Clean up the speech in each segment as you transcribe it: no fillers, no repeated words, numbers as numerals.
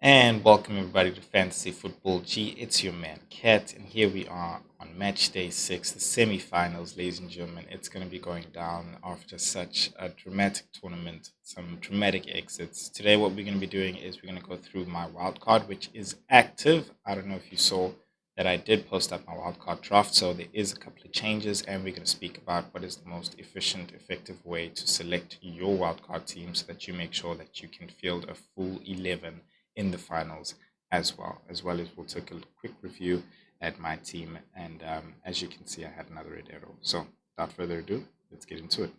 And welcome everybody to Fantasy Football G. It's your man Kat, and here we are on match day 6, the semi-finals, ladies and gentlemen. It's going to be going down after such a dramatic tournament, some dramatic exits. Today, what we're going to be doing is we're going to go through my wild card, which is active. I don't know if you saw that I did post up my wild card draft, so there is a couple of changes, and we're going to speak about what is the most efficient, effective way to select your wild card team so that you make sure that you can field a full 11 in the finals as well as we'll take a quick review at my team. And as you can see, I had another red arrow. So without further ado, let's get into it.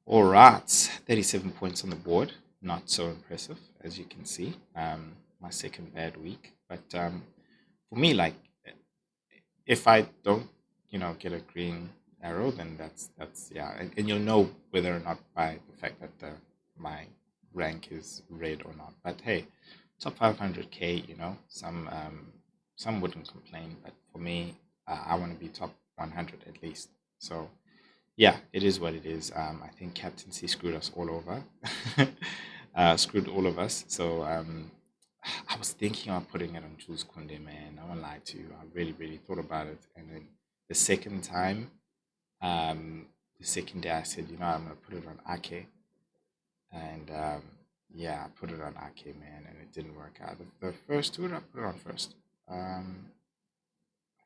All right, 37 points on the board. Not so impressive, as you can see. My second bad week. But for me, like, if I don't, get a green arrow, then that's yeah, and you'll know whether or not by the fact that my rank is red or not. But hey, top 500k, some wouldn't complain, but for me, I want to be top 100 at least. So yeah, it is what it is. I think captaincy screwed us all over, screwed all of us. So I was thinking of putting it on Jules Kunde, man. I won't lie to you. I really, really thought about it. And then the second time, the second day, I said, I'm going to put it on Ake. And yeah, I put it on Ake, man, and it didn't work out. The first two, I put it on first. I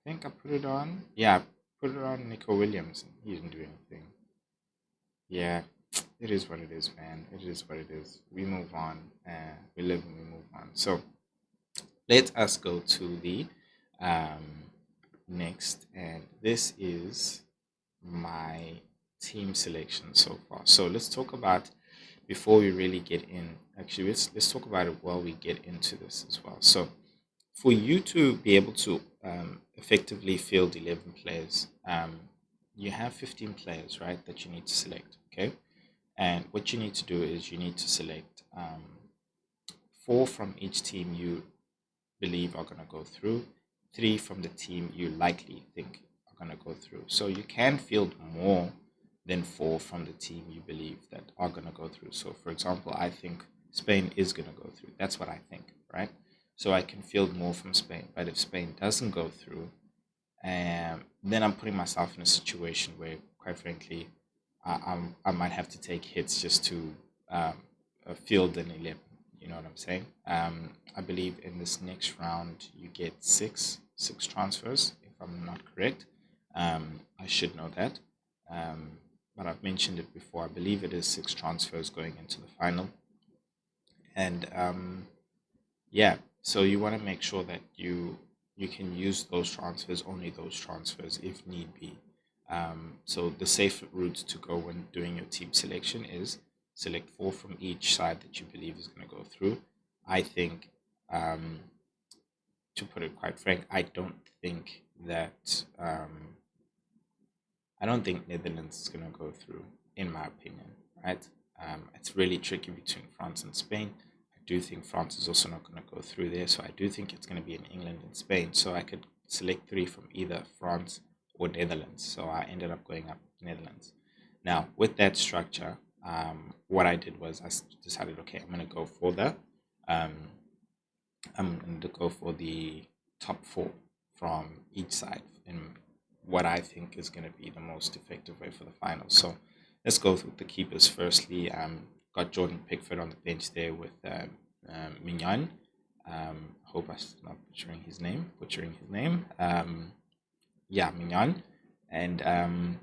think I put it on, yeah, I put it on Nico Williams. And he didn't do anything. Yeah, it is what it is, man. It is what it is. We move on. We live and we move on. So let us go to the um, next, and this is my team selection so far. So let's talk about before we really get in. Actually, let's talk about it while we get into this as well. So for you to be able to effectively field 11 players, you have 15 players, right, that you need to select. Okay, and what you need to do is you need to select four from each team you believe are going to go through, three from the team you likely think are going to go through. So you can field more than four from the team you believe that are going to go through. So, for example, I think Spain is going to go through. That's what I think, right? So I can field more from Spain. But if Spain doesn't go through, then I'm putting myself in a situation where, quite frankly, I might have to take hits just to field an 11. You know what I'm saying? I believe in this next round you get six transfers, if I'm not correct. I should know that, but I've mentioned it before. I believe it is six transfers going into the final, and yeah. So you want to make sure that you can use those transfers, only those transfers, if need be. So the safe route to go when doing your team selection is select four from each side that you believe is going to go through. I think, um, to put it quite frank, I don't think Netherlands is going to go through, in my opinion. Right? It's really tricky between France and Spain. I do think France is also not going to go through there, so I do think it's going to be in England and Spain. So I could select three from either France or Netherlands. So I ended up going up Netherlands. Now, with that structure, what I did was decided, okay, um, I'm going to go for the top four from each side in what I think is going to be the most effective way for the finals. So let's go with the keepers. Firstly, got Jordan Pickford on the bench there with Mignon. Hope I'm not butchering his name. Yeah, Mignon, and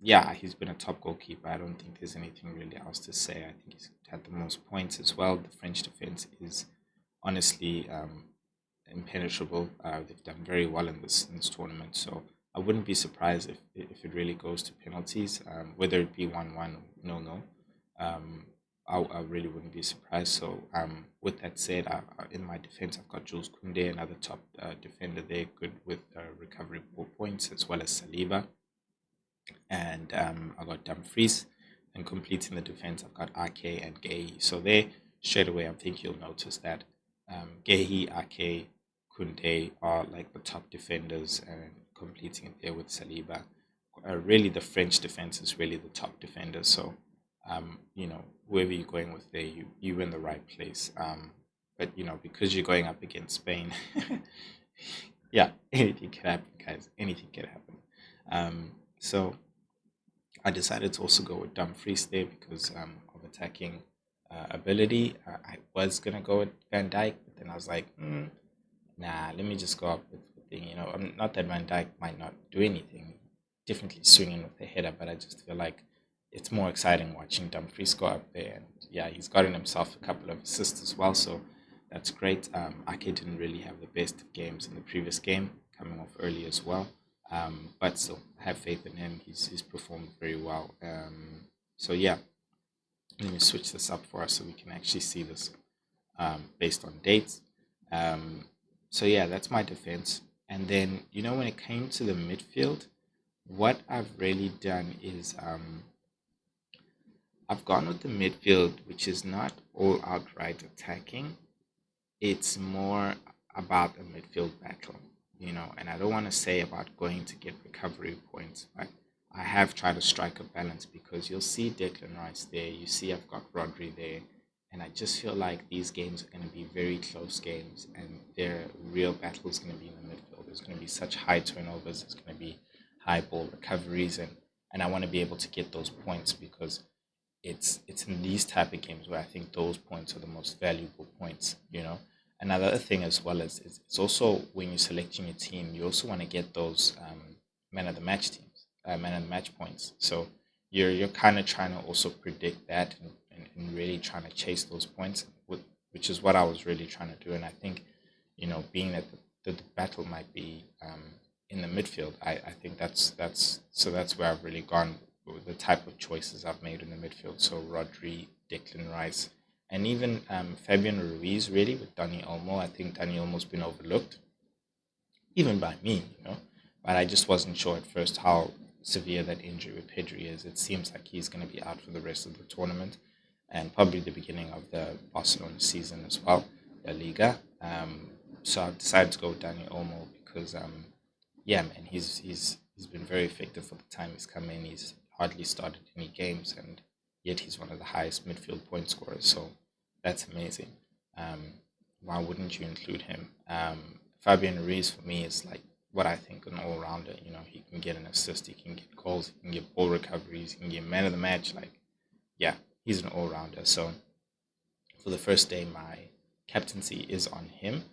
yeah, he's been a top goalkeeper. I don't think there's anything really else to say. I think he's had the most points as well. The French defense is honestly impenetrable. They've done very well in this tournament, so I wouldn't be surprised if it really goes to penalties, whether it be 1-1 or no. Um, I really wouldn't be surprised. So with that said, in my defense, I've got Jules Koundé, another top defender there, good with recovery points, as well as Saliba, and I got Dumfries. And completing the defense, I've got Ake and Gay. So there, straight away, I think you'll notice that Gehi, Ake, Kunde are like the top defenders, and completing it there with Saliba. really the French defense is really the top defender. So, whoever you're going with there, you're in the right place. But because you're going up against Spain, yeah, anything can happen, guys. Anything can happen. So I decided to also go with Dumfries there because of attacking ability. I was gonna go with Van Dijk, but then I was like, nah, let me just go up with the thing. Not that Van Dijk might not do anything, definitely swinging with the header, but I just feel like it's more exciting watching Dumfries go up there. And yeah, he's gotten himself a couple of assists as well, so that's great. Ake didn't really have the best of games in the previous game, coming off early as well. But still, I have faith in him. He's performed very well. So yeah, let me switch this up for us so we can actually see this based on dates. So yeah, that's my defense. And then when it came to the midfield, what I've really done is I've gone with the midfield, which is not all outright attacking. It's more about a midfield battle, and I don't want to say about going to get recovery points, but I have tried to strike a balance because you'll see Declan Rice there, you see I've got Rodri there, and I just feel like these games are going to be very close games, and their real battle is going to be in the midfield. There's going to be such high turnovers, there's going to be high ball recoveries, and I want to be able to get those points because it's in these type of games where I think those points are the most valuable points. Another thing as well is it's also when you're selecting your team, you also want to get those man of the match teams, man of the match points. So you're kind of trying to also predict that and really trying to chase those points, which is what I was really trying to do. And I think being that the battle might be in the midfield, I think that's where I've really gone with the type of choices I've made in the midfield. So Rodri, Declan Rice, and even Fabian Ruiz, really, with Dani Olmo. I think Dani Olmo's been overlooked, even by me. But I just wasn't sure at first how severe that injury with Pedri is. It seems like he's going to be out for the rest of the tournament and probably the beginning of the Barcelona season as well, La Liga. So I've decided to go with Dani Olmo because, yeah, man, he's been very effective for the time he's come in. He's hardly started any games, and yet he's one of the highest midfield point scorers. So that's amazing. Why wouldn't you include him? Fabian Ruiz for me is like what I think an all rounder. He can get an assist, he can get goals, he can get ball recoveries, he can get man of the match. Like, yeah, he's an all rounder. So for the first day, my captaincy is on him.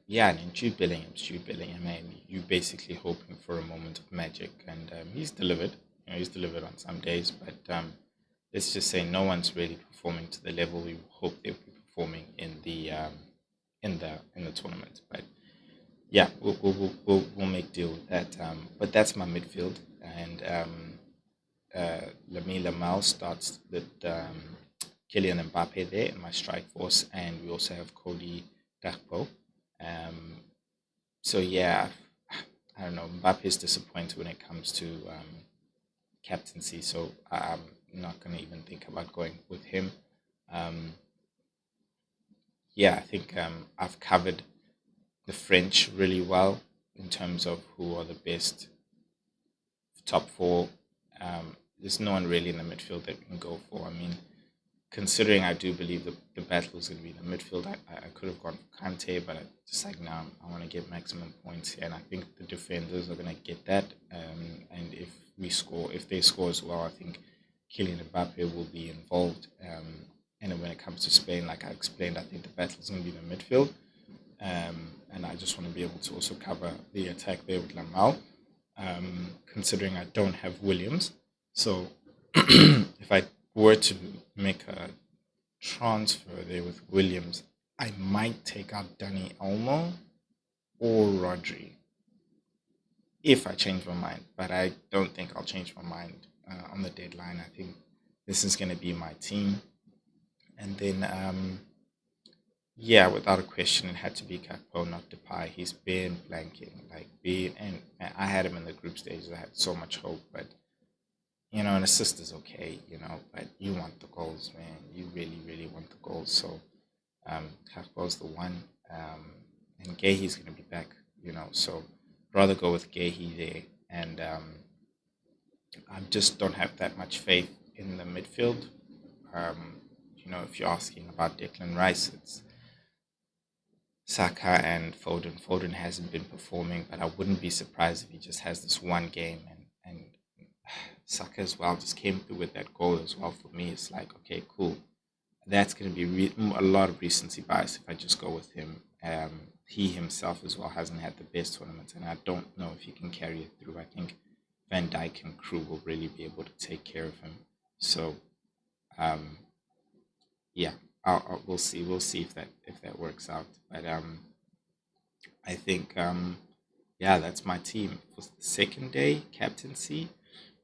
Yeah, and then Jude Bellingham, man, you basically hoping for a moment of magic, and he's delivered. He's delivered on some days, but let's just say no one's really performing to the level we hope they'll be performing in the tournament. But yeah, we'll make deal with that. But that's my midfield, and Lamine Lamal starts with Kylian Mbappe there in my strike force, and we also have Cody Gakpo. Um, so yeah, I don't know. Mbappe is disappointed when it comes to captaincy, so I'm not going to even think about going with him. Um, yeah, I think I've covered the French really well in terms of who are the best top four. There's no one really in the midfield that we can go for. I mean, considering I do believe the battle is going to be in the midfield, I could have gone for Kante, but I just like now I want to get maximum points here, and I think the defenders are going to get that. And if they score as well, I think Kylian Mbappe will be involved. And then when it comes to Spain, like I explained, I think the battle is going to be in the midfield. And I just want to be able to also cover the attack there with Lamal, considering I don't have Williams. So if I were to make a transfer there with Williams, I might take out Dani Olmo or Rodri if I change my mind. But I don't think I'll change my mind on the deadline. I think this is going to be my team. And then, yeah, without a question, it had to be Kakpo, not Depay. He's been blanking, and I had him in the group stages. I had so much hope, but an assist is okay, but you want the goals, man. You really, really want the goals. So Kakpo's the one, and Gay's going to be back, so rather go with Gehi there. And I just don't have that much faith in the midfield. Um, if you're asking about Declan Rice, it's Saka and Foden. Foden hasn't been performing, but I wouldn't be surprised if he just has this one game and Saka as well just came through with that goal as well. For me, it's like, okay, cool. That's going to be a lot of recency bias if I just go with him. He himself as well hasn't had the best tournament, and I don't know if he can carry it through. I think Van Dijk and crew will really be able to take care of him. So, um, yeah, we'll see. We'll see if that works out. But I think yeah, that's my team for the second day captaincy.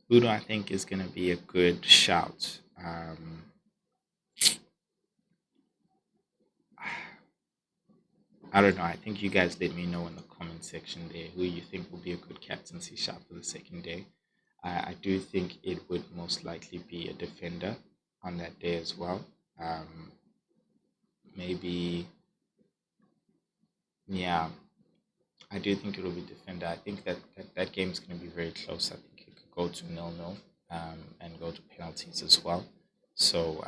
Who do I think is going to be a good shout? I don't know. I think you guys let me know in the comment section there who you think will be a good captaincy shot for the second day. I do think it would most likely be a defender on that day as well. Maybe, yeah, I do think it will be defender. I think that game is going to be very close. I think it could go to nil-nil and go to penalties as well. So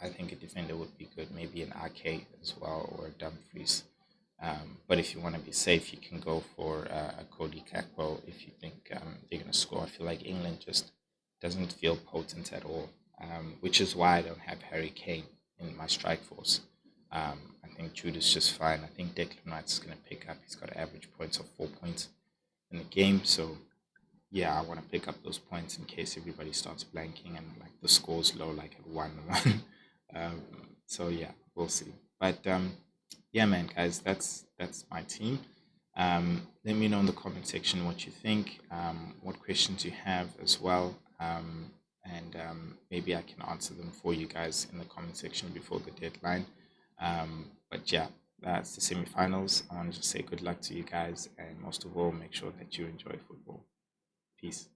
I think a defender would be good. Maybe an RK as well or a Dumfries. But if you want to be safe, you can go for a Cody Kakpo if you think they're going to score. I feel like England just doesn't feel potent at all, which is why I don't have Harry Kane in my strike force. I think Jude is just fine. I think Declan Rice is going to pick up. He's got average points of 4 points in the game. So, yeah, I want to pick up those points in case everybody starts blanking and like the score's low, like at 1-1. um, so, yeah, we'll see. But yeah, man, guys, that's my team. Let me know in the comment section what you think, what questions you have as well, and maybe I can answer them for you guys in the comment section before the deadline. But yeah, that's the semifinals. I want to just say good luck to you guys, and most of all, make sure that you enjoy football. Peace.